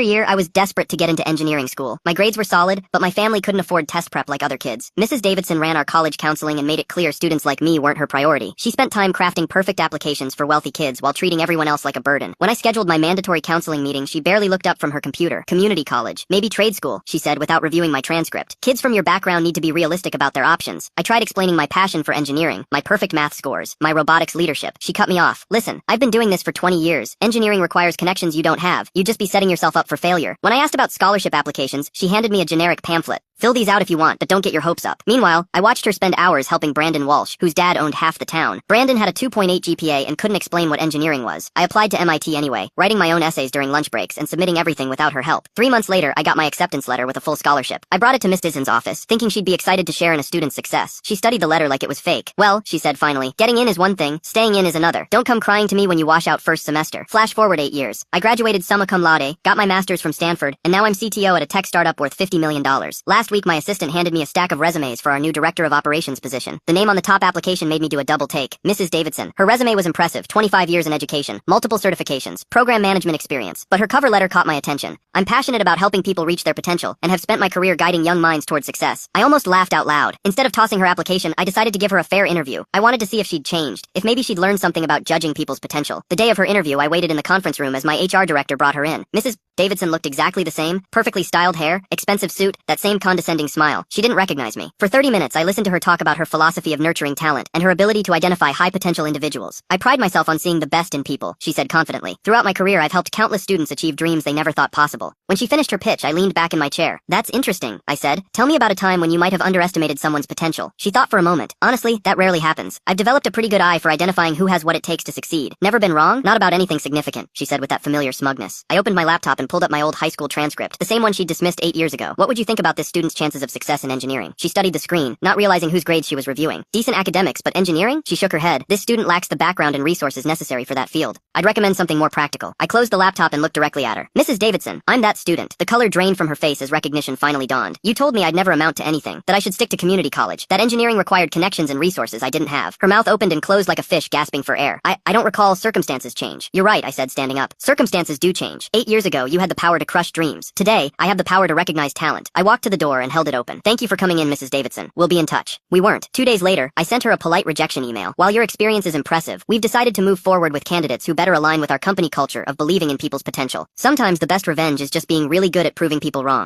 Year, I was desperate to get into engineering school. My grades were solid, but my family couldn't afford test prep like other kids. Mrs. Davidson ran our college counseling and made it clear students like me weren't her priority. She spent time crafting perfect applications for wealthy kids while treating everyone else like a burden. When I scheduled my mandatory counseling meeting, she barely looked up from her computer. Community college, maybe trade school, she said without reviewing my transcript. Kids from your background need to be realistic about their options. I tried explaining my passion for engineering, my perfect math scores, my robotics leadership. She cut me off. Listen, I've been doing this for 20 years. Engineering requires connections you don't have. You'd just be setting yourself up for failure. When I asked about scholarship applications, she handed me a generic pamphlet. Fill these out if you want, but don't get your hopes up. Meanwhile, I watched her spend hours helping Brandon Walsh, whose dad owned half the town. Brandon had a 2.8 GPA and couldn't explain what engineering was. I applied to MIT anyway, writing my own essays during lunch breaks and submitting everything without her help. 3 months later, I got my acceptance letter with a full scholarship. I brought it to Miss Disson's office, thinking she'd be excited to share in a student's success. She studied the letter like it was fake. Well, she said finally, getting in is one thing, staying in is another. Don't come crying to me when you wash out first semester. Flash forward 8 years. I graduated summa cum laude, got my master's from Stanford, and now I'm CTO at a tech startup worth $50 million. Last week, my assistant handed me a stack of resumes for our new director of operations position. The name on the top application made me do a double take. Mrs. Davidson. Her resume was impressive, 25 years in education, multiple certifications, program management experience, but her cover letter caught my attention. I'm passionate about helping people reach their potential and have spent my career guiding young minds towards success. I almost laughed out loud. Instead of tossing her application, I decided to give her a fair interview. I wanted to see if she'd changed, if maybe she'd learned something about judging people's potential. The day of her interview, I waited in the conference room as my HR director brought her in. Mrs. Davidson looked exactly the same, perfectly styled hair, expensive suit, that same condescending smile. She didn't recognize me. For 30 minutes, I listened to her talk about her philosophy of nurturing talent and her ability to identify high-potential individuals. I pride myself on seeing the best in people, she said confidently. Throughout my career, I've helped countless students achieve dreams they never thought possible. When she finished her pitch, I leaned back in my chair. That's interesting, I said. Tell me about a time when you might have underestimated someone's potential. She thought for a moment. Honestly, that rarely happens. I've developed a pretty good eye for identifying who has what it takes to succeed. Never been wrong? Not about anything significant, she said with that familiar smugness. I opened my laptop and pulled up my old high school transcript, the same one she'd dismissed 8 years ago. What would you think about this student's chances of success in engineering? She studied the screen, not realizing whose grades she was reviewing. Decent academics, but engineering? She shook her head. This student lacks the background and resources necessary for that field. I'd recommend something more practical. I closed the laptop and looked directly at her. Mrs. Davidson, I'm that student. The color drained from her face as recognition finally dawned. You told me I'd never amount to anything, that I should stick to community college, that engineering required connections and resources I didn't have. Her mouth opened and closed like a fish gasping for air. I don't recall. Circumstances change. You're right, I said, standing up. Circumstances do change. 8 years ago, you had the power to crush dreams. Today, I have the power to recognize talent. I walked to the door and held it open. Thank you for coming in, Mrs. Davidson. We'll be in touch. We weren't. 2 days later, I sent her a polite rejection email. While your experience is impressive, we've decided to move forward with candidates who better align with our company culture of believing in people's potential. Sometimes the best revenge is just being really good at proving people wrong.